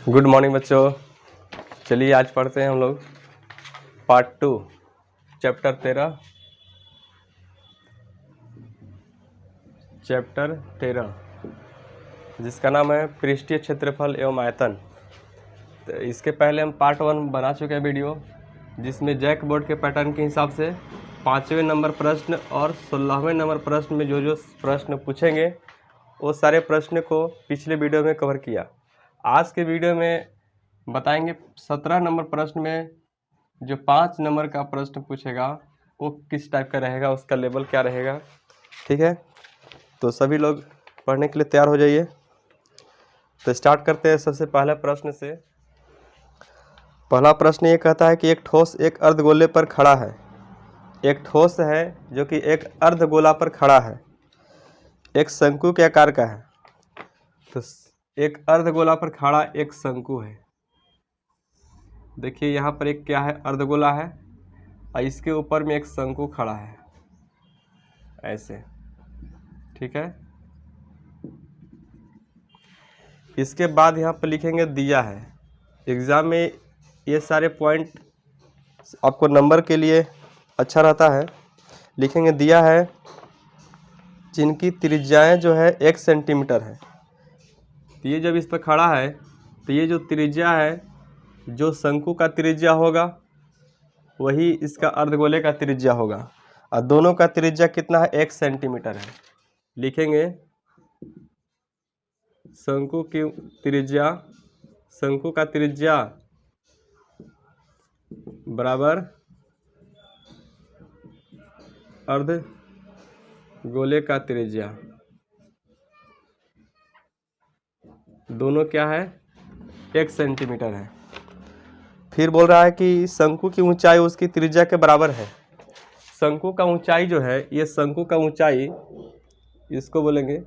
Good morning बच्चों। चलिए आज पढ़ते हैं हम लोग पार्ट 2 चैप्टर 13 जिसका नाम है पृष्ठीय क्षेत्रफल एवं आयतन। तो इसके पहले हम पार्ट 1 बना चुके हैं वीडियो, जिसमें जैक बोर्ड के पैटर्न के हिसाब से 5वें नंबर प्रश्न और 16वें नंबर प्रश्न में जो जो प्रश्न पूछेंगे वो सारे प्रश्न को पिछले वीडियो में कवर किया। आज के वीडियो में बताएंगे 17 नंबर प्रश्न में जो 5 नंबर का प्रश्न पूछेगा वो किस टाइप का रहेगा, उसका लेवल क्या रहेगा। ठीक है, तो सभी लोग पढ़ने के लिए तैयार हो जाइए। तो स्टार्ट करते हैं सबसे पहले प्रश्न से। पहला प्रश्न ये कहता है कि एक ठोस एक अर्धगोले पर खड़ा है। एक ठोस है जो कि एक अर्धगोला पर खड़ा है, एक शंकु के आकार का है। तो एक अर्धगोला पर खड़ा एक शंकु है। देखिए यहाँ पर एक क्या है, अर्धगोला है और इसके ऊपर में एक शंकु खड़ा है ऐसे। ठीक है, इसके बाद यहाँ पर लिखेंगे दिया है। एग्ज़ाम में ये सारे पॉइंट आपको नंबर के लिए अच्छा रहता है। लिखेंगे दिया है जिनकी त्रिज्याएं जो है 1 सेंटीमीटर है। तो ये जब इस पर खड़ा है तो ये जो त्रिज्या है, जो शंकु का त्रिज्या होगा वही इसका अर्धगोले का त्रिज्या होगा, और दोनों का त्रिज्या कितना है, 1 सेंटीमीटर है। लिखेंगे शंकु की त्रिज्या, शंकु का त्रिज्या बराबर अर्धगोले का त्रिज्या, दोनों क्या है, 1 सेंटीमीटर है। फिर बोल रहा है कि शंकु की ऊंचाई उसकी त्रिज्या के बराबर है। शंकु का ऊंचाई जो है, ये शंकु का ऊंचाई इसको बोलेंगे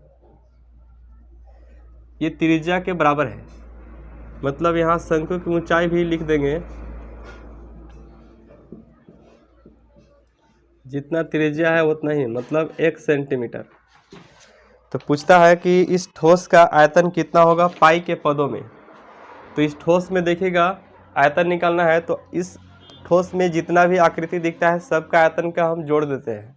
ये त्रिज्या के बराबर है। मतलब यहाँ शंकु की ऊंचाई भी लिख देंगे, जितना त्रिज्या है उतना ही, मतलब 1 सेंटीमीटर। तो पूछता है कि इस ठोस का आयतन कितना होगा पाई के पदों में। तो इस ठोस में देखिएगा आयतन निकालना है, तो इस ठोस में जितना भी आकृति दिखता है सबका आयतन का हम जोड़ देते हैं।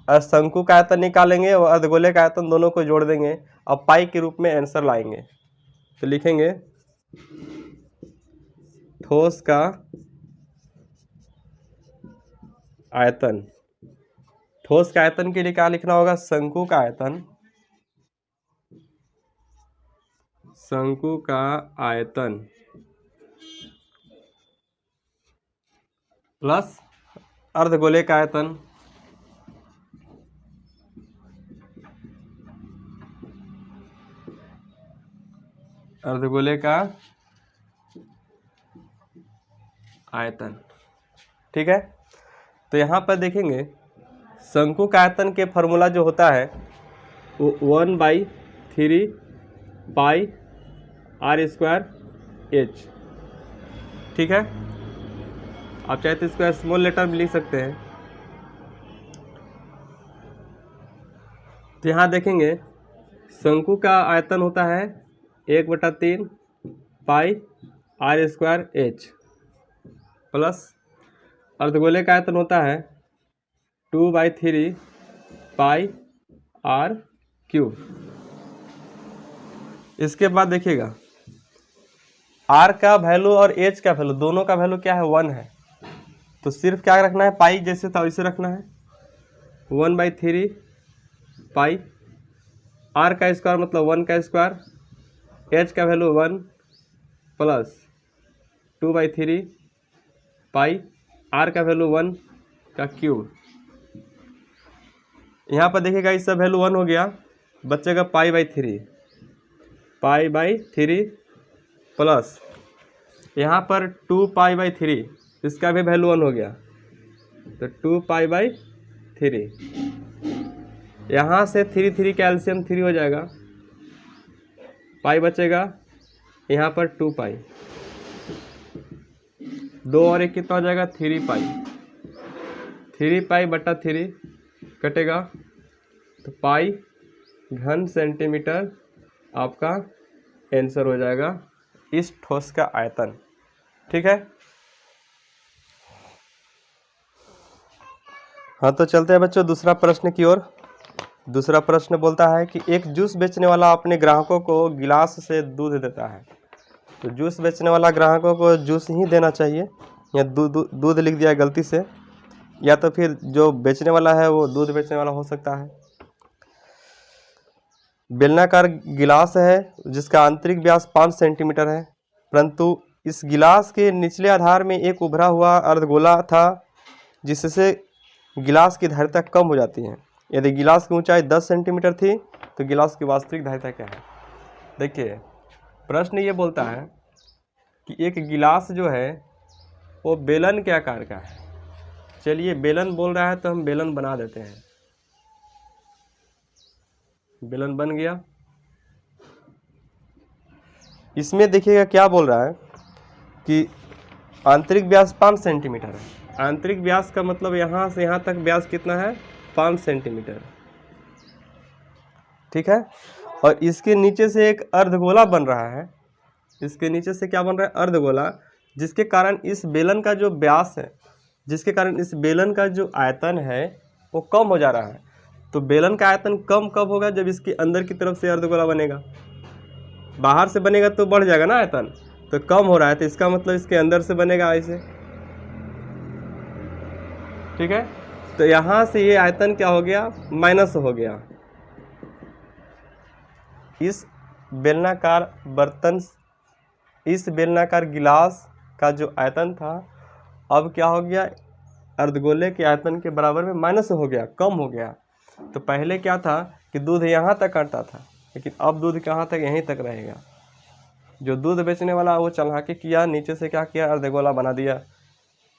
और शंकु का आयतन निकालेंगे और अर्धगोले का आयतन, दोनों को जोड़ देंगे और पाई के रूप में आंसर लाएंगे। तो लिखेंगे ठोस का आयतन। ठोस का आयतन के लिए क्या लिखना होगा, शंकु का आयतन, शंकु का आयतन प्लस अर्धगोले का आयतन, अर्धगोले का आयतन। ठीक है, तो यहाँ पर देखेंगे शंकु का आयतन के फॉर्मूला जो होता है वो 1/3 पाई r²h। ठीक है, आप चाहे तो इसको स्मॉल लेटर में लिख सकते हैं। तो यहाँ देखेंगे शंकु का आयतन होता है 1/3 पाई r² प्लस अर्धगोले का आयतन होता है 2/3 पाई r³। इसके बाद देखिएगा r का वैल्यू और h का वैल्यू, दोनों का वैल्यू क्या है, 1 है। तो सिर्फ क्या रखना है, पाई जैसे था वैसे रखना है। 1/3 पाई, r का स्क्वायर मतलब 1 का स्क्वायर, h का वैल्यू 1 प्लस 2/3 पाई, r का वैल्यू 1 का क्यूब। यहाँ पर देखिएगा इसका वैल्यू 1 हो गया, बचेगा पाई/3 प्लस यहाँ पर 2π/3, इसका भी वैल्यू 1 हो गया, तो 2π/3। यहाँ से 3 कैल्शियम 3 हो जाएगा, पाई बचेगा, यहाँ पर 2π, 2 और 1 कितना हो जाएगा, 3π। 3π/3 कटेगा तो पाई घन सेंटीमीटर आपका आंसर हो जाएगा इस ठोस का आयतन। ठीक है, हाँ तो चलते हैं बच्चों दूसरा प्रश्न की ओर। दूसरा प्रश्न बोलता है कि एक जूस बेचने वाला अपने ग्राहकों को गिलास से दूध देता है। तो जूस बेचने वाला ग्राहकों को जूस ही देना चाहिए, या दूध लिख दिया गलती से, या तो फिर जो बेचने वाला है वो दूध बेचने वाला हो सकता है। बेलनाकार गिलास है जिसका आंतरिक व्यास 5 सेंटीमीटर है, परंतु इस गिलास के निचले आधार में एक उभरा हुआ अर्धगोला था जिससे गिलास की धारिता कम हो जाती है। यदि गिलास की ऊंचाई 10 सेंटीमीटर थी तो गिलास की वास्तविक धारिता क्या है। देखिए प्रश्न ये बोलता है कि एक गिलास जो है वो बेलन के आकार का है। चलिए बेलन बोल रहा है तो हम बेलन बना देते हैं। बेलन बन गया। इसमें देखिएगा क्या बोल रहा है कि आंतरिक व्यास 5 सेंटीमीटर है। आंतरिक व्यास का मतलब यहाँ से यहाँ तक व्यास कितना है, 5 सेंटीमीटर। ठीक है, और इसके नीचे से एक अर्धगोला बन रहा है। इसके नीचे से क्या बन रहा है, अर्धगोला, जिसके कारण इस बेलन का जो व्यास है, जिसके कारण इस बेलन का जो आयतन है वो कम हो जा रहा है। तो बेलन का आयतन कम कब होगा, जब इसके अंदर की तरफ से अर्धगोला बनेगा। बाहर से बनेगा तो बढ़ जाएगा ना आयतन, तो कम हो रहा है तो इसका मतलब इसके अंदर से बनेगा ऐसे। ठीक है, तो यहाँ से ये आयतन क्या हो गया, माइनस हो गया। इस बेलनाकार बर्तन, इस बेलनाकार गिलास का जो आयतन था अब क्या हो गया, अर्धगोले के आयतन के बराबर में माइनस हो गया, कम हो गया। तो पहले क्या था कि दूध यहाँ तक आता था, लेकिन अब दूध कहाँ तक, यहीं तक रहेगा। जो दूध बेचने वाला वो चालाकी किया, नीचे से क्या किया, अर्धगोला बना दिया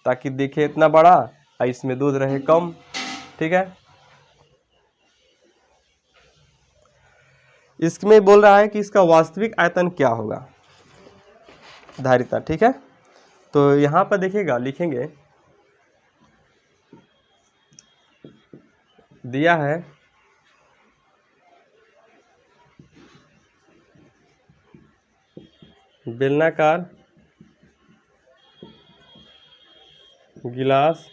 ताकि दिखे इतना बड़ा और इसमें दूध रहे कम। ठीक है, इसमें बोल रहा है कि इसका वास्तविक आयतन क्या होगा, धारिता। ठीक है, तो यहाँ पर देखिएगा लिखेंगे, दिया है बेलनाकार गिलास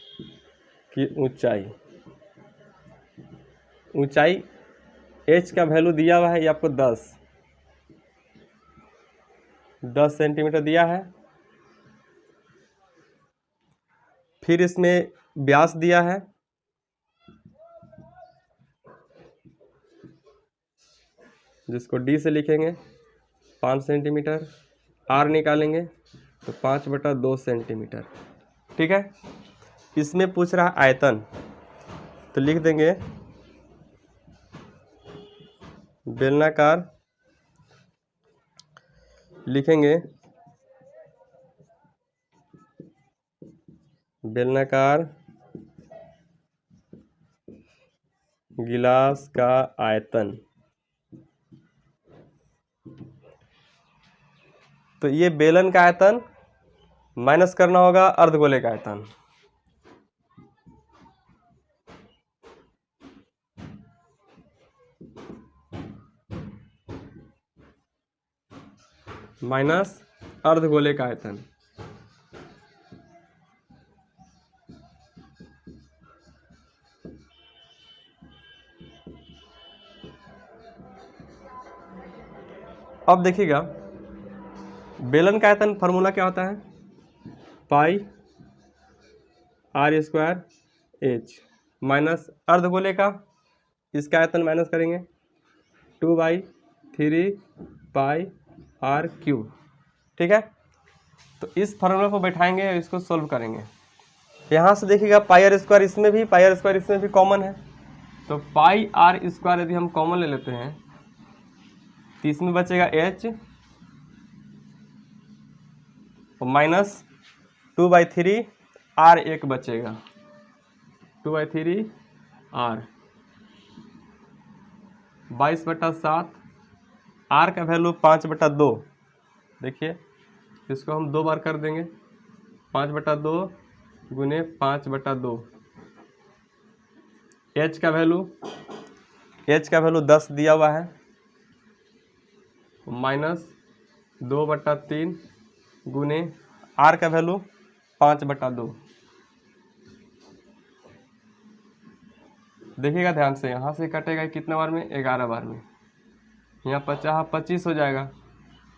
की ऊंचाई h का वैल्यू दिया हुआ है, ये आपको 10 सेंटीमीटर दिया है। फिर इसमें व्यास दिया है, जिसको d से लिखेंगे 5 सेंटीमीटर। r निकालेंगे तो 5/2 सेंटीमीटर। ठीक है, इसमें पूछ रहा आयतन, तो लिख देंगे बेलनाकार, लिखेंगे बेलनाकार गिलास का आयतन। तो ये बेलन का आयतन माइनस करना होगा अर्धगोले का आयतन। माइनस अर्धगोले का आयतन। अब देखिएगा बेलन का आयतन फार्मूला क्या होता है, पाई r² h माइनस अर्धगोले का, इसका आयतन माइनस करेंगे 2/3 पाई r³। ठीक है, तो इस फार्मूला को बैठाएंगे और इसको सोल्व करेंगे। यहाँ से देखिएगा πr², इसमें भी πr² इसमें भी कॉमन है, तो πr² यदि हम कॉमन ले लेते हैं तो इसमें बचेगा h और माइनस 2/3 r1 बचेगा, 2/3 r, 22/7, r का वैल्यू 5/2। देखिए इसको हम 2 बार कर देंगे, 5/2 गुने 5/2। h का वैल्यू 10 दिया हुआ है, माइनस 2/3 गुने आर का वैल्यू 5/2। देखिएगा ध्यान से, यहाँ से कटेगा कितने बार में, 11 बार में। यहाँ 50 25 हो जाएगा,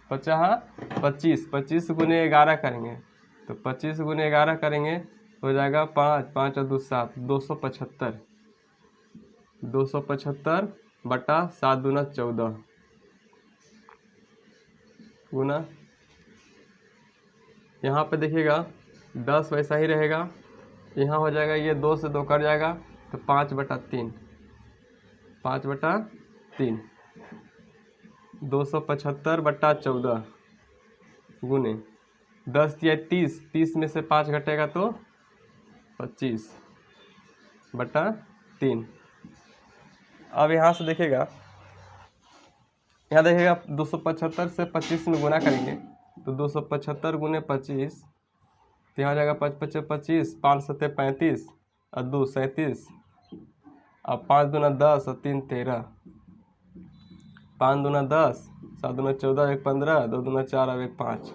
50 25, 25 गुने 11 करेंगे तो 25 गुने 11 करेंगे हो जाएगा 5, 5 और 2 7, 275। 275 बटा 7 दूना 14 गुना, यहाँ पे देखिएगा 10 वैसा ही रहेगा, यहाँ हो जाएगा, ये 2 से 2 कट जाएगा तो 5/3, 5/3, 275 बटा 14 गुने 10 या 30, 30 में से 5 घटेगा तो 25/3। अब यहाँ से देखिएगा, यहाँ देखिएगा 275 से 25 में गुना करेंगे तो 275 गुने 25, तो यहाँ हो जाएगा 5 5 25, 5 7 35 और 2 37, अब 5 दूना 10 और 3 13, 5 दूना 10, 7 दूना 14, 1 15, 2 दूना 4 और 1 5,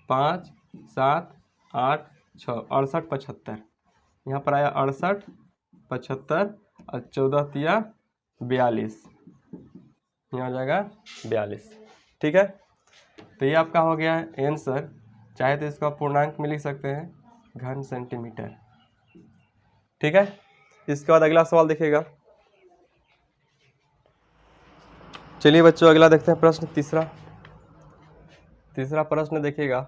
5 7 8 6, 68 75। यहाँ पर आया 68 75 और 14 तिया 42, यहाँ आ जाएगा 42। ठीक है, तो ये आपका हो गया है आंसर। चाहे तो इसका पूर्णांक में लिख सकते हैं, घन सेंटीमीटर। ठीक है, इसके बाद अगला सवाल देखिएगा। चलिए बच्चों अगला देखते हैं प्रश्न तीसरा प्रश्न देखिएगा।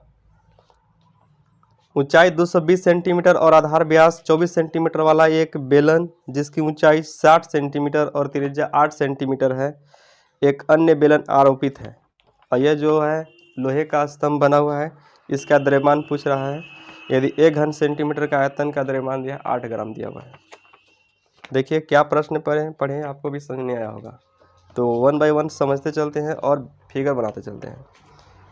ऊंचाई 220 सेंटीमीटर और आधार व्यास 24 सेंटीमीटर वाला एक बेलन जिसकी ऊंचाई 60 सेंटीमीटर और त्रिज्या 8 सेंटीमीटर है, एक अन्य बेलन आरोपित है और यह जो है लोहे का स्तंभ बना हुआ है, इसका द्रव्यमान पूछ रहा है। यदि 1 घन सेंटीमीटर का आयतन का द्रव्यमान दिया 8 ग्राम दिया हुआ है। देखिए क्या प्रश्न पढ़े आपको भी समझ नहीं आया होगा, तो 1 बाय 1 समझते चलते हैं और फिगर बनाते चलते हैं।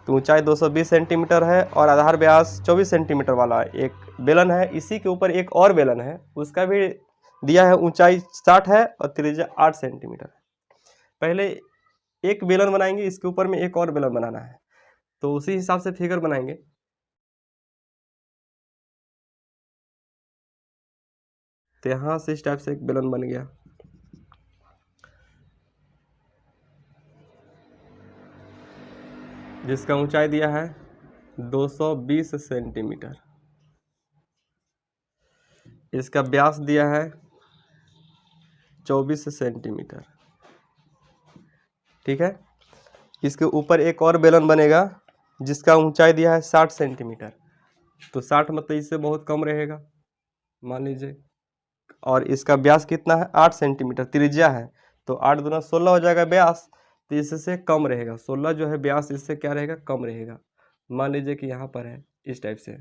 तो ऊंचाई 220 सेंटीमीटर है और आधार व्यास 24 सेंटीमीटर वाला एक बेलन है, इसी के ऊपर एक और बेलन है, उसका भी दिया है ऊंचाई 60 है और त्रिज्या 8 सेंटीमीटर है। पहले एक बेलन बनाएंगे, इसके ऊपर में एक और बेलन बनाना है, तो उसी हिसाब से फिगर बनाएंगे। तो यहाँ से इस टाइप से एक बेलन बन गया, जिसका ऊंचाई दिया है 220 सेंटीमीटर, इसका व्यास दिया है 24 सेंटीमीटर। ठीक है, इसके ऊपर एक और बेलन बनेगा जिसका ऊंचाई दिया है 60 सेंटीमीटर, तो 60 मतलब इससे बहुत कम रहेगा मान लीजिए, और इसका व्यास कितना है 8 सेंटीमीटर, त्रिज्या है तो 8 दूना 16 हो जाएगा व्यास, तो इससे कम रहेगा, 16 जो है व्यास इससे क्या रहेगा, कम रहेगा। मान लीजिए कि यहाँ पर है इस टाइप से,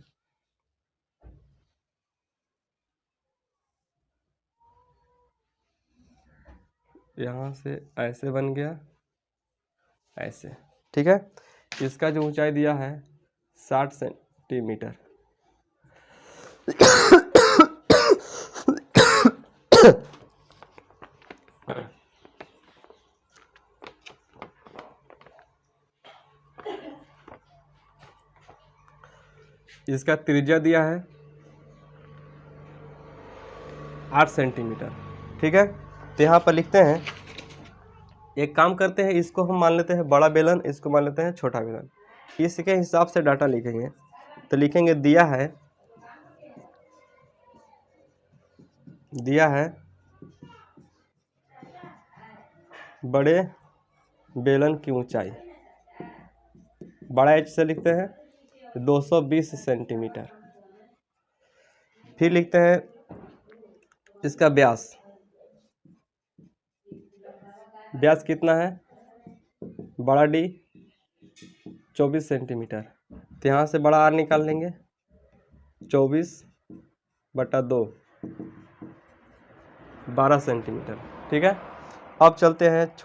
यहाँ से ऐसे बन गया ऐसे। ठीक है, इसका जो ऊंचाई दिया है 60 सेंटीमीटर। इसका त्रिज्या दिया है 8 सेंटीमीटर। ठीक है, तो यहाँ पर लिखते हैं, एक काम करते हैं, इसको हम मान लेते हैं बड़ा बेलन, इसको मान लेते हैं छोटा बेलन, इसके हिसाब से डाटा लिखेंगे। तो लिखेंगे दिया है बड़े बेलन की ऊंचाई, बड़ा एच से लिखते हैं 220 सेंटीमीटर। फिर लिखते हैं इसका व्यास कितना है, बड़ा डी 24 सेंटीमीटर, तो यहाँ से बड़ा आर निकाल लेंगे 24/2 12 सेंटीमीटर। ठीक है, अब चलते हैं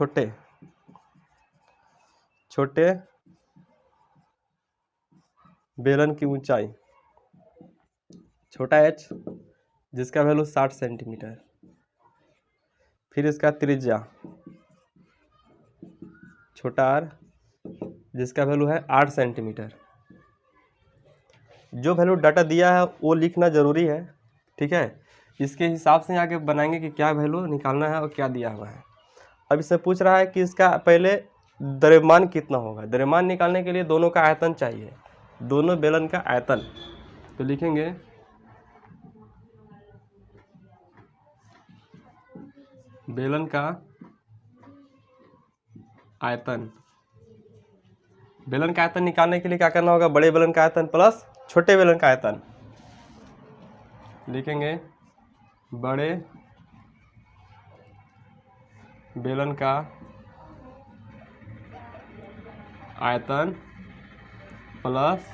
छोटे बेलन की ऊंचाई, छोटा एच जिसका वैल्यू 60 सेंटीमीटर, फिर इसका त्रिज्या छोटा आर जिसका वैल्यू है 8 सेंटीमीटर। जो वैल्यू डाटा दिया है वो लिखना ज़रूरी है, ठीक है। इसके हिसाब से आगे बनाएंगे कि क्या वैल्यू निकालना है और क्या दिया हुआ है। अब इससे पूछ रहा है कि इसका पहले द्रव्यमान कितना होगा। द्रव्यमान निकालने के लिए दोनों का आयतन चाहिए, दोनों बेलन का आयतन। तो लिखेंगे बेलन का आयतन। बेलन का आयतन निकालने के लिए क्या करना होगा, बड़े बेलन का आयतन प्लस छोटे बेलन का आयतन। लिखेंगे बड़े बेलन का आयतन प्लस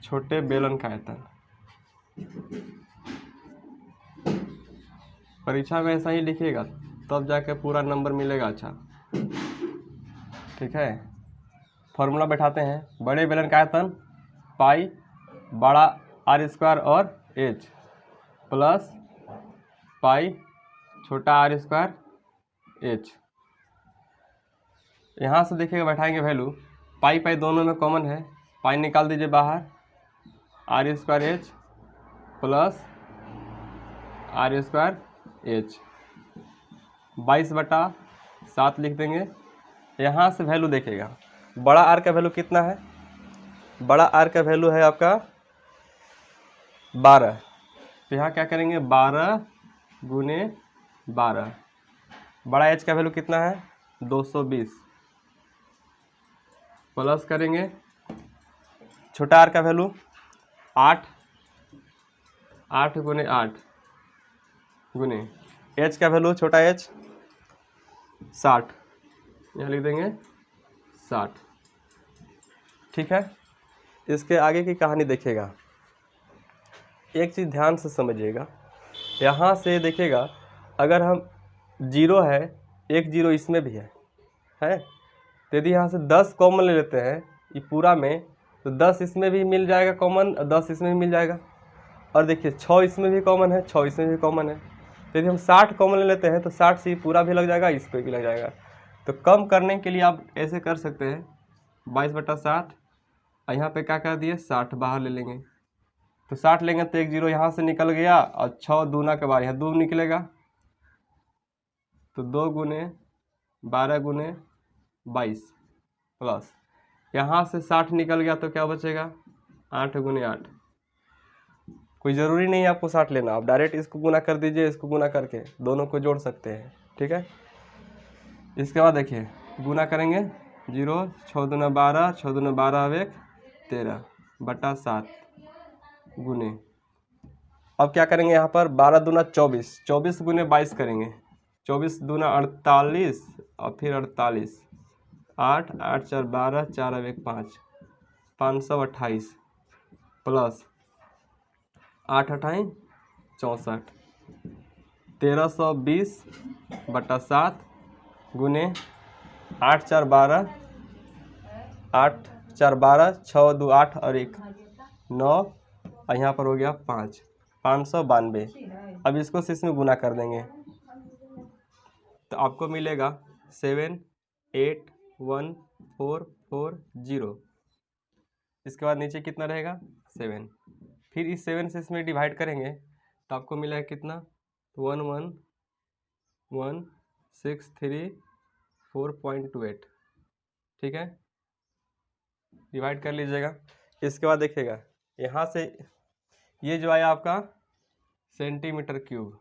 छोटे बेलन का आयतन। परीक्षा में ऐसा ही लिखिएगा तब जाके पूरा नंबर मिलेगा। अच्छा ठीक है, फॉर्मूला बैठाते हैं। बड़े बेलन का आयतन पाई बड़ा आर स्क्वायर और एच प्लस पाई छोटा आर स्क्वायर एच। यहाँ से देखिएगा बैठाएंगे वैल्यू, पाई पाई दोनों में कॉमन है, पाई निकाल दीजिए बाहर, R square H plus R square H 22/7 लिख देंगे। यहाँ से वैल्यू देखिएगा, बड़ा आर का वैल्यू कितना है, बड़ा आर का वैल्यू है आपका 12। तो यहाँ क्या करेंगे 12 गुने 12। बड़ा एच का वैल्यू कितना है 220 प्लस करेंगे छोटा आर का वैल्यू 8 गुने 8 गुने एच का वैल्यू छोटा एच 60, यहाँ लिख देंगे 60। ठीक है, इसके आगे की कहानी देखिएगा। एक चीज़ ध्यान से समझिएगा, यहाँ से देखिएगा अगर हम 0 है, एक 0 इसमें भी है तो यदि यहाँ से 10 कॉमन ले लेते हैं ये पूरा में, तो 10 इसमें भी मिल जाएगा कॉमन और 10 इसमें भी मिल जाएगा। और देखिए 6 इसमें भी कॉमन है, 6 इसमें भी कॉमन है। तो यदि हम 60 कॉमन ले लेते हैं तो 60 से पूरा भी लग जाएगा, इस पर भी लग जाएगा। तो कम करने के लिए आप ऐसे कर सकते हैं 22/7, और यहाँ पे क्या कर दिए 60 बाहर ले लेंगे। तो 60 लेंगे तो एक 0 यहाँ से निकल गया और 6 दूना के बाद यहाँ 2 निकलेगा, तो 2 गुने 12 गुने 22 प्लस यहाँ से 60 निकल गया तो क्या बचेगा 8 गुने 8। कोई ज़रूरी नहीं है आपको 60 लेना, आप डायरेक्ट इसको गुना कर दीजिए, इसको गुना करके दोनों को जोड़ सकते हैं। ठीक है, इसके बाद देखिए गुना करेंगे 0 6 दूना 12, 6 दूना 12 अब 1 13/7 गुने, अब क्या करेंगे यहाँ पर 12 दूना 24, 24 गुने 22 करेंगे, 24 दूना 48 और फिर 48, 8 8 4 12, 4 अब 1 5, 528 प्लस 8 8 64, 1320/7 गुने 8 4 12, 8 4 12, 6 2 8 और 1 9, और यहाँ पर हो गया 5, 592। अब इसको से इसमें गुना कर देंगे तो आपको मिलेगा 78140। इसके बाद नीचे कितना रहेगा 7, फिर इस 7 से इसमें डिवाइड करेंगे तो आपको मिलेगा कितना 11163.4.28। ठीक है, डिवाइड कर लीजिएगा। इसके बाद देखिएगा यहाँ से ये जो आया आपका सेंटीमीटर क्यूब,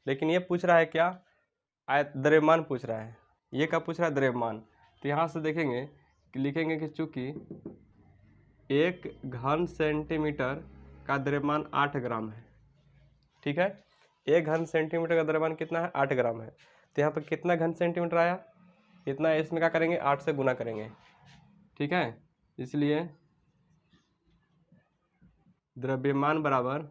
लेकिन ये पूछ रहा है क्या द्रव्यमान पूछ रहा है, ये क्या पूछ रहा है द्रव्यमान। तो यहाँ से देखेंगे कि लिखेंगे कि चूँकि 1 घन सेंटीमीटर का द्रव्यमान 8 ग्राम है। ठीक है, 1 घन सेंटीमीटर का द्रव्यमान कितना है 8 ग्राम है। तो यहाँ पर कितना घन सेंटीमीटर आया इतना, इसमें क्या करेंगे 8 से गुना करेंगे। ठीक है, इसलिए द्रव्यमान बराबर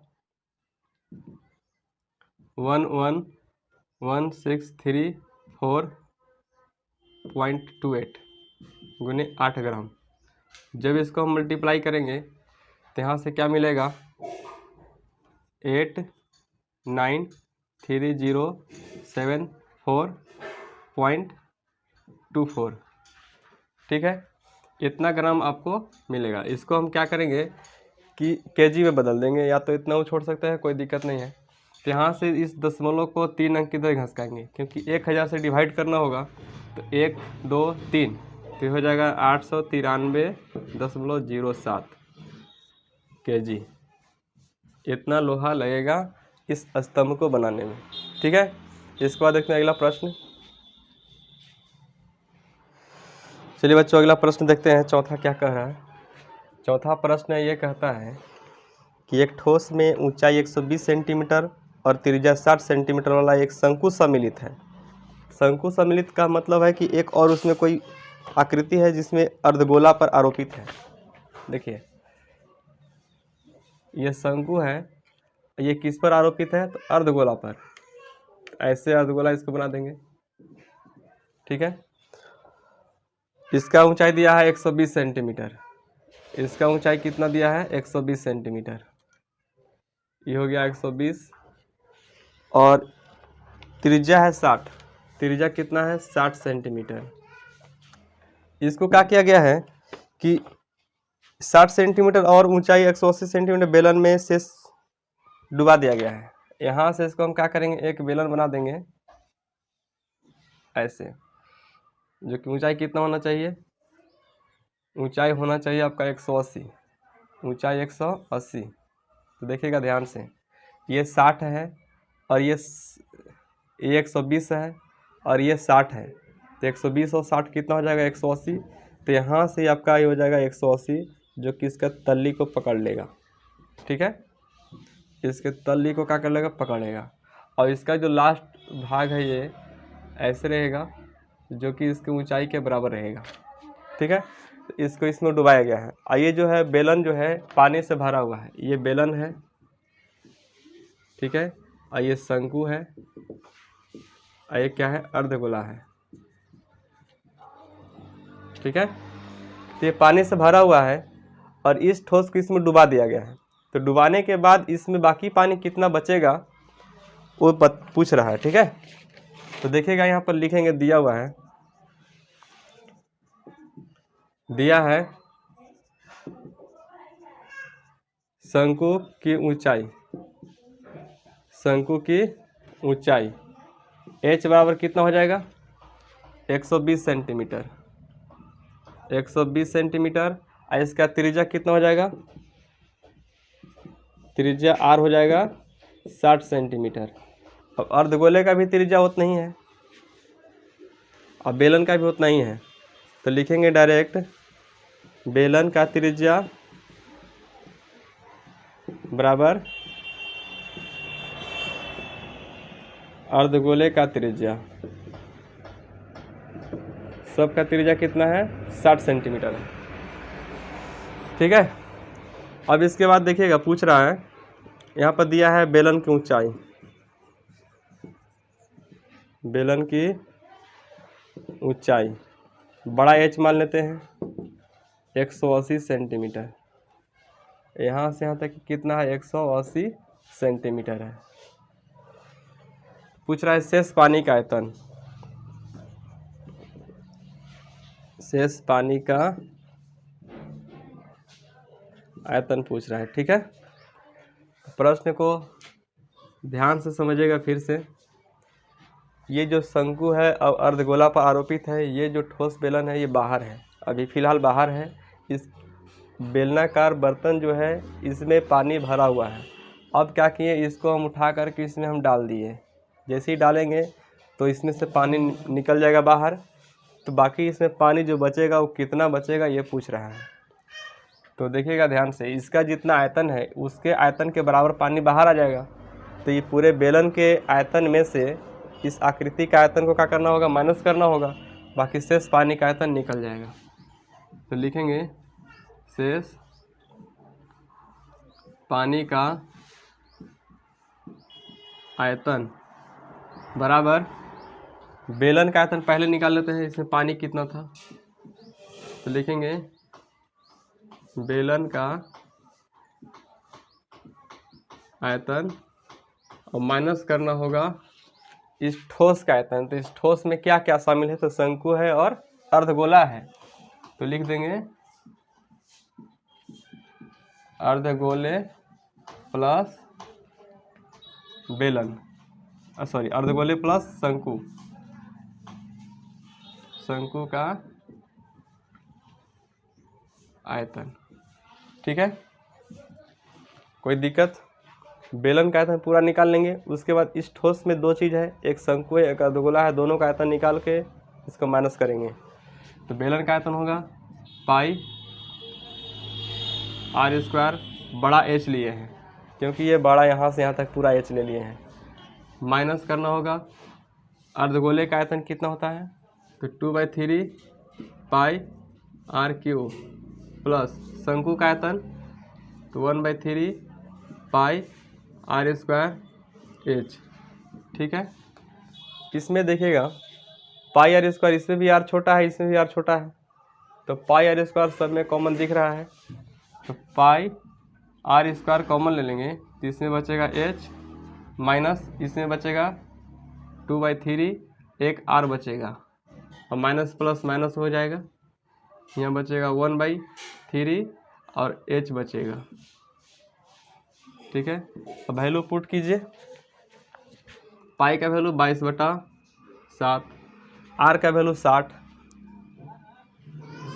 11163.4.28 गुने 8 ग्राम। जब इसको हम मल्टीप्लाई करेंगे तो यहाँ से क्या मिलेगा 89307.4 0.24, ठीक है। इतना ग्राम आपको मिलेगा। इसको हम क्या करेंगे कि केजी में बदल देंगे, या तो इतना वो छोड़ सकते हैं, कोई दिक्कत नहीं है। तो यहाँ से इस दशमलव को 3 अंक की तरह घसकाएंगे, क्योंकि 1000 से डिवाइड करना होगा। तो 1 2 3 तो हो जाएगा 893.07 kg। इतना लोहा लगेगा इस स्तंभ को बनाने में, ठीक है। इसके बाद देखते हैं अगला प्रश्न। चलिए बच्चों, अगला प्रश्न देखते हैं, चौथा क्या कह रहा है। चौथा प्रश्न ये कहता है कि एक ठोस में ऊंचाई 120 सेंटीमीटर और त्रिज्या 60 सेंटीमीटर वाला एक शंकु सम्मिलित है। शंकु सम्मिलित का मतलब है कि एक और उसमें कोई आकृति है जिसमें अर्धगोला पर आरोपित है। देखिए, ये शंकु है, ये किस पर आरोपित है? तो अर्धगोला पर। ऐसे अर्धगोला इसको बना देंगे, ठीक है। इसका ऊंचाई दिया है 120 सेंटीमीटर, इसका ऊंचाई कितना दिया है? 120 सेंटीमीटर। ये हो गया 120, और त्रिज्या है 60। त्रिज्या कितना है? 60 सेंटीमीटर। इसको क्या किया गया है कि 60 सेंटीमीटर और ऊंचाई 180 सेंटीमीटर बेलन में से डुबा दिया गया है। यहाँ से इसको हम क्या करेंगे, एक बेलन बना देंगे ऐसे, जो कि ऊंचाई कितना होना चाहिए? ऊंचाई होना चाहिए आपका 180, ऊंचाई 180। तो देखिएगा ध्यान से, ये 60 है और ये 120 है और ये 60 है। तो 120 और 60 कितना हो जाएगा? 180। तो यहाँ से आपका ये हो जाएगा 180, जो कि इसका तल्ली को पकड़ लेगा, ठीक है। इसके तल्ली को क्या कर लेगा? पकड़ेगा। और इसका जो लास्ट भाग है ये ऐसे रहेगा, जो कि इसकी ऊंचाई के बराबर रहेगा, ठीक है। तो इसको इसमें डुबाया गया है। और ये जो है बेलन जो है पानी से भरा हुआ है, ये बेलन है, ठीक है। और ये शंकु है, और ये क्या है? अर्धगोला है, ठीक है। तो ये पानी से भरा हुआ है और इस ठोस को इसमें डुबा दिया गया है। तो डुबाने के बाद इसमें बाकी पानी कितना बचेगा वो पूछ रहा है, ठीक है। तो देखिएगा यहाँ पर लिखेंगे, दिया हुआ है, दिया है शंकु की ऊंचाई, शंकु की ऊंचाई h बराबर कितना हो जाएगा? 120 सेंटीमीटर, 120 सेंटीमीटर। और इसका त्रिज्या कितना हो जाएगा? त्रिज्या r हो जाएगा 60 सेंटीमीटर। अब अर्धगोले का भी त्रिज्या उतना ही है, अब बेलन का भी उतना ही है। तो लिखेंगे डायरेक्ट, बेलन का त्रिज्या बराबर अर्धगोले का त्रिज्या। सबका त्रिज्या कितना है? 60 सेंटीमीटर है, ठीक है। अब इसके बाद देखिएगा, पूछ रहा है, यहाँ पर दिया है बेलन की ऊंचाई, बेलन की ऊंचाई बड़ा h मान लेते हैं 180 सेंटीमीटर। यहाँ से यहाँ तक कितना है? 180 सेंटीमीटर है। पूछ रहा है शेष पानी का आयतन, शेष पानी का आयतन पूछ रहा है, ठीक है। प्रश्न को ध्यान से समझिएगा फिर से। ये जो शंकु है और अर्धगोला पर आरोपित है, ये जो ठोस बेलन है ये बाहर है, अभी फ़िलहाल बाहर है। इस बेलनाकार बर्तन जो है इसमें पानी भरा हुआ है। अब क्या किए, इसको हम उठा करके इसमें हम डाल दिए। जैसे ही डालेंगे तो इसमें से पानी निकल जाएगा बाहर। तो बाकी इसमें पानी जो बचेगा वो कितना बचेगा ये पूछ रहा है। तो देखिएगा ध्यान से, इसका जितना आयतन है उसके आयतन के बराबर पानी बाहर आ जाएगा। तो ये पूरे बेलन के आयतन में से इस आकृति का आयतन को क्या करना होगा? माइनस करना होगा। बाकी शेष पानी का आयतन निकल जाएगा। तो लिखेंगे शेष पानी का आयतन बराबर, बेलन का आयतन पहले निकाल लेते हैं, इसमें पानी कितना था। तो लिखेंगे बेलन का आयतन और माइनस करना होगा इस ठोस का आयतन। तो इस ठोस में क्या क्या शामिल है, तो शंकु है और अर्धगोला है। तो लिख देंगे अर्धगोले प्लस बेलन, सॉरी अर्धगोले प्लस शंकु, शंकु का आयतन। ठीक है, कोई दिक्कत? बेलन का आयतन पूरा निकाल लेंगे। उसके बाद इस ठोस में दो चीज़ है, एक शंकु है एक अर्धगोला है, दोनों का आयतन निकाल के इसको माइनस करेंगे। तो बेलन का आयतन होगा पाई आर स्क्वायर, बड़ा एच लिए हैं क्योंकि ये बड़ा यहाँ से यहाँ तक पूरा एच ले लिए हैं, माइनस करना होगा। अर्धगोले का आयतन कितना होता है, तो 2/3 पाई आर क्यू प्लस शंकु का आयतन तो 1/3 पाई आर स्क्वायर एच। ठीक है, इसमें देखिएगा पाई आर स्क्वायर, इसमें भी आर छोटा है इसमें भी आर छोटा है, तो पाई आर स्क्वायर सब में कॉमन दिख रहा है, तो पाई आर स्क्वायर कॉमन ले लेंगे तो इसमें बचेगा एच माइनस इसमें बचेगा 2/3, एक आर बचेगा और माइनस प्लस माइनस हो जाएगा, यहाँ बचेगा 1/3 और एच बचेगा। ठीक है, अब वैल्यू पुट कीजिए। पाई का वैल्यू 22/7, आर का वैल्यू 60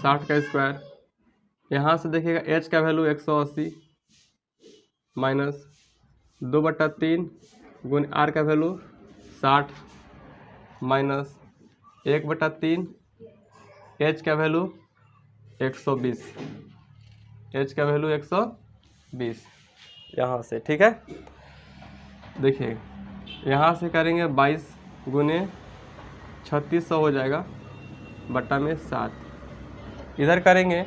का स्क्वायर, यहाँ से देखिएगा एच का वैल्यू 180 माइनस 2/3 गुण आर का वैल्यू 60 माइनस 1/3 एच का वैल्यू 120, एच का वैल्यू 120 यहाँ से। ठीक है, देखिए यहाँ से करेंगे 22 गुने 3600 हो जाएगा बट्टा में 7, इधर करेंगे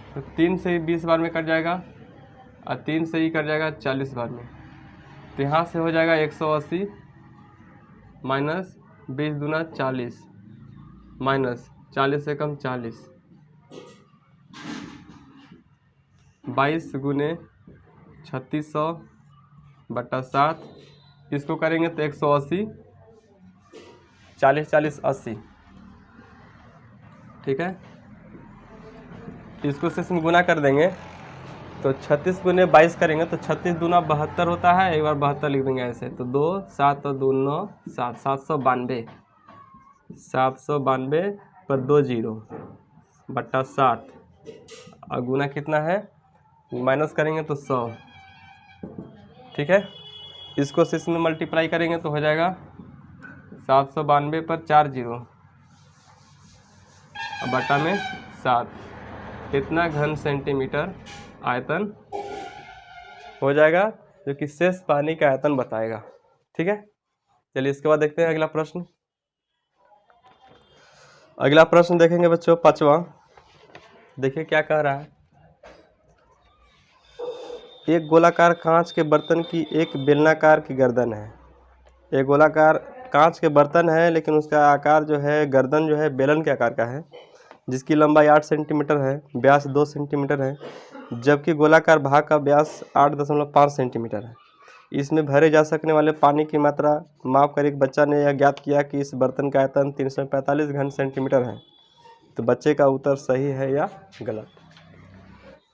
तो 3 से ही 20 बार में कट जाएगा और 3 से ही कट जाएगा 40 बार में, तो यहाँ से हो जाएगा 180 माइनस 20 दूना 40 माइनस 40 से कम 40, 22 गुने 3600 बट्टा 7, इसको करेंगे तो 180 40 40 80। ठीक है, इसको से इसमें गुना कर देंगे तो 36 गुने 22 करेंगे तो 36 दूना 72 होता है, एक बार 72 लिख देंगे ऐसे, तो 2 7 और 2 9 7 792 पर 2 0 बट्टा 7 और गुना कितना है माइनस करेंगे तो 100। ठीक है, इसको से इसमें मल्टीप्लाई करेंगे तो हो जाएगा 792 पर 4 0 और बटा में 7, इतना घन सेंटीमीटर आयतन हो जाएगा, जो कि शेष पानी का आयतन बताएगा। ठीक है, चलिए इसके बाद देखते हैं अगला प्रश्न। अगला प्रश्न देखेंगे बच्चों 5वां। देखिए क्या कह रहा है, एक गोलाकार कांच के बर्तन की एक बेलनाकार की गर्दन है। एक गोलाकार कांच के बर्तन है लेकिन उसका आकार जो है गर्दन जो है बेलन के आकार का है, जिसकी लंबाई 8 सेंटीमीटर है, व्यास 2 सेंटीमीटर है, जबकि गोलाकार भाग का व्यास 8.5 सेंटीमीटर है। इसमें भरे जा सकने वाले पानी की मात्रा माप कर एक बच्चा ने यह ज्ञात किया कि इस बर्तन का आयतन 345 घन सेंटीमीटर है। तो बच्चे का उत्तर सही है या गलत?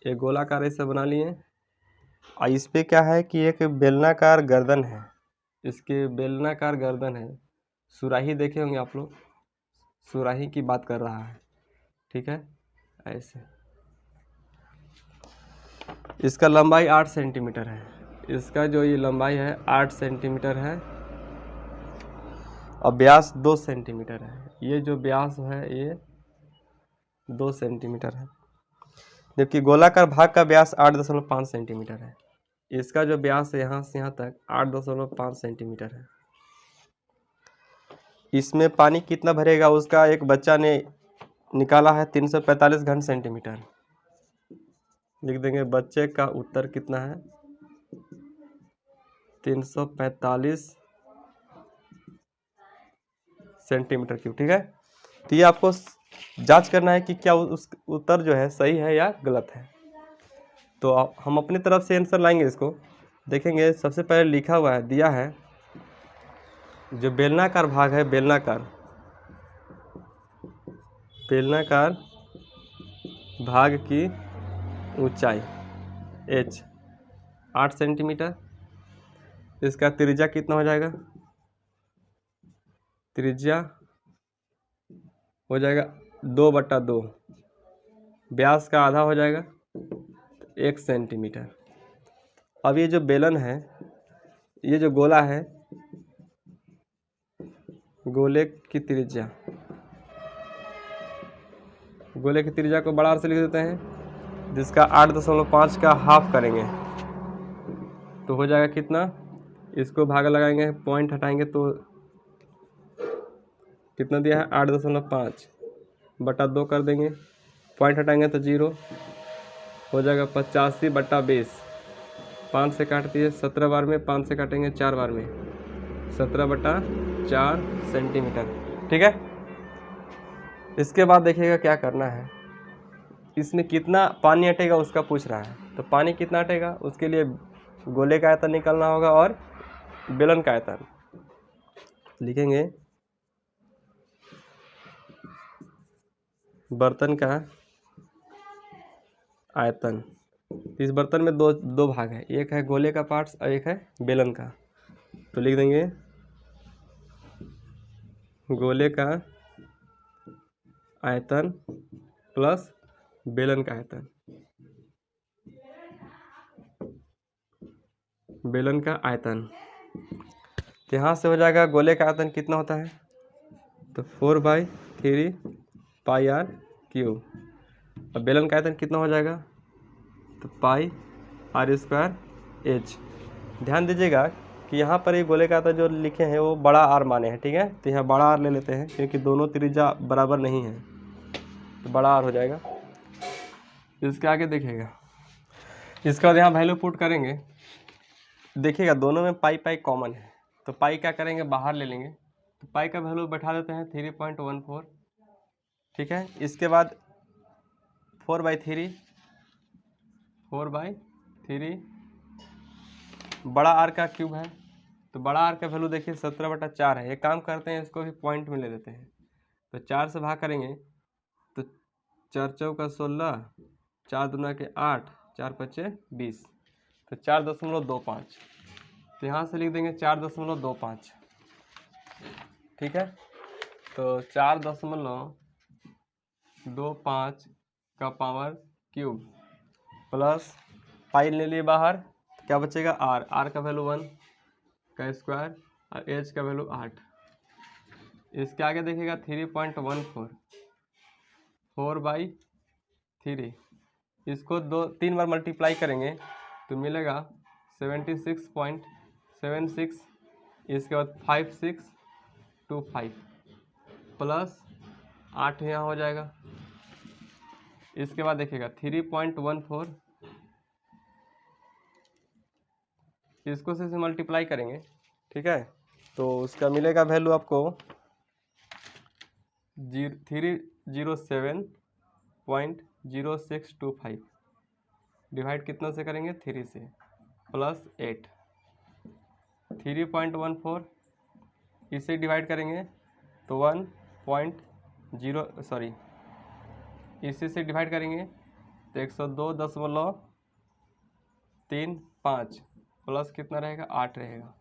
एक गोलाकार ऐसे बना लिए और इस पे क्या है कि एक बेलनाकार गर्दन है, इसके बेलनाकार गर्दन है, सुराही देखे होंगे आप लोग, सुराही की बात कर रहा है। ठीक है, ऐसे इसका लंबाई 8 सेंटीमीटर है, इसका जो ये लंबाई है 8 सेंटीमीटर है और व्यास 2 सेंटीमीटर है। ये जो व्यास है ये 2 सेंटीमीटर है, जबकि गोलाकार भाग का व्यास 8.5 सेंटीमीटर है। इसका जो व्यास है यहाँ से यहाँ तक 8.5 सेंटीमीटर है। इसमें पानी कितना भरेगा उसका एक बच्चा ने निकाला है 345 घन सेंटीमीटर। लिख देंगे बच्चे का उत्तर कितना है 345 सेंटीमीटर क्यूब। ठीक है, तो ये आपको जांच करना है कि क्या उस उत्तर जो है सही है या गलत है। तो हम अपनी तरफ से आंसर लाएंगे, इसको देखेंगे। सबसे पहले लिखा हुआ है, दिया है जो बेलनाकार भाग है, बेलनाकार भाग की ऊंचाई h 8 सेंटीमीटर। इसका त्रिज्या कितना हो जाएगा? त्रिज्या हो जाएगा 2/2। व्यास का आधा हो जाएगा 1 सेंटीमीटर। अब ये जो बेलन है, ये जो गोला है, गोले की त्रिज्या को बड़ा R से लिख देते हैं, जिसका 8.5 का हाफ करेंगे तो हो जाएगा कितना? इसको भागा लगाएंगे, पॉइंट हटाएंगे तो कितना दिया है? 8.5/2 कर देंगे, पॉइंट हटाएंगे तो 0 हो जाएगा। 85/20, 5 से काट दिए 17 बार में, 5 से काटेंगे 4 बार में, 17/4 सेंटीमीटर। ठीक है। इसके बाद देखिएगा क्या करना है, इसमें कितना पानी हटेगा उसका पूछ रहा है। तो पानी कितना हटेगा उसके लिए गोले का आयतन निकालना होगा और बेलन का आयतन लिखेंगे। बर्तन का आयतन, इस बर्तन में दो भाग है, एक है गोले का पार्ट्स और एक है बेलन का। तो लिख देंगे गोले का आयतन प्लस बेलन का आयतन, बेलन का आयतन। यहाँ से हो जाएगा गोले का आयतन कितना होता है? तो 4/3 पाई r क्यूब। अब बेलन का आयतन कितना हो जाएगा? तो पाई r² h। ध्यान दीजिएगा कि यहाँ पर ये गोले का आयतन जो लिखे हैं वो बड़ा R माने हैं। ठीक है, तो यहाँ बड़ा R ले लेते हैं क्योंकि दोनों त्रिज्या बराबर नहीं है, तो बड़ा R हो जाएगा। इसके आगे देखिएगा, इसका बाद यहाँ वैल्यू पुट करेंगे। देखिएगा दोनों में पाई कॉमन है, तो पाई क्या करेंगे? बाहर ले लेंगे। तो पाई का वैल्यू बैठा देते हैं 3.14। ठीक है। इसके बाद 4/3 बड़ा R का क्यूब है, तो बड़ा R का वैल्यू देखिए 17/4 है। एक काम करते हैं, इसको भी पॉइंट में ले लेते हैं। तो 4 से भाग करेंगे तो 4 चौका 16, 4 दूना के 8, 4 पच्चे 20, तो 4.25। तो यहाँ से लिख देंगे 4.25। ठीक है, तो 4.25 का पावर क्यूब प्लस पाई ले लिए बाहर, तो क्या बचेगा? R का वैल्यू 1 का स्क्वायर और h का वैल्यू 8। इसके आगे देखिएगा 3.14, 4/3, इसको 3 बार मल्टीप्लाई करेंगे तो मिलेगा 76.76। इसके बाद 5625 प्लस 8 यहाँ हो जाएगा। इसके बाद देखिएगा 3.14, इसको से मल्टीप्लाई करेंगे। ठीक है, तो उसका मिलेगा वैल्यू आपको 307.0625 डिवाइड कितना से करेंगे? 3 से, प्लस 8। 3.14 इसे डिवाइड करेंगे तो 1.0 इसी से डिवाइड करेंगे तो 102.35 प्लस कितना रहेगा? 8 रहेगा।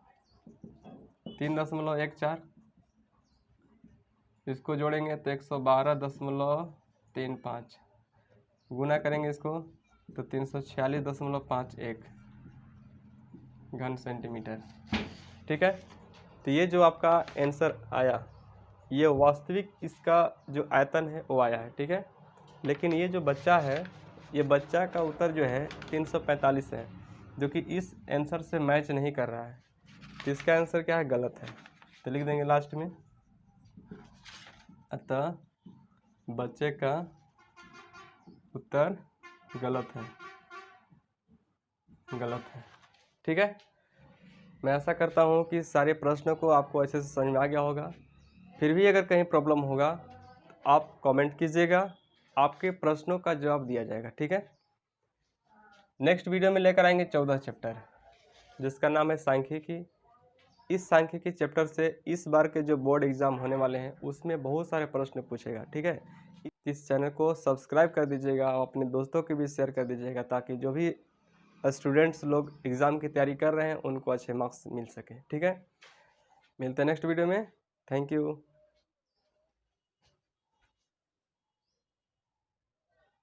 3.14 इसको जोड़ेंगे तो 112.35 गुना करेंगे इसको तो 346.51 घन सेंटीमीटर। ठीक है, तो ये जो आपका आंसर आया, ये वास्तविक इसका जो आयतन है वो आया है। ठीक है, लेकिन ये जो बच्चा है, ये बच्चा का उत्तर जो है 345 है, जो कि इस आंसर से मैच नहीं कर रहा है। तो इसका आंसर क्या है? गलत है। तो लिख देंगे लास्ट में, अतः बच्चे का उत्तर गलत है। ठीक है, मैं आशा करता हूँ कि सारे प्रश्नों को आपको अच्छे से समझ में आ गया होगा। फिर भी अगर कहीं प्रॉब्लम होगा तो आप कमेंट कीजिएगा, आपके प्रश्नों का जवाब दिया जाएगा। ठीक है, नेक्स्ट वीडियो में लेकर आएंगे 14 चैप्टर, जिसका नाम है सांख्यिकी इस सांख्यिकी चैप्टर से इस बार के जो बोर्ड एग्ज़ाम होने वाले हैं उसमें बहुत सारे प्रश्न पूछेगा, ठीक है। इस चैनल को सब्सक्राइब कर दीजिएगा और अपने दोस्तों के भी शेयर कर दीजिएगा, ताकि जो भी स्टूडेंट्स लोग एग्ज़ाम की तैयारी कर रहे हैं उनको अच्छे मार्क्स मिल सके, ठीक है। मिलते हैं नेक्स्ट वीडियो में। Thank you.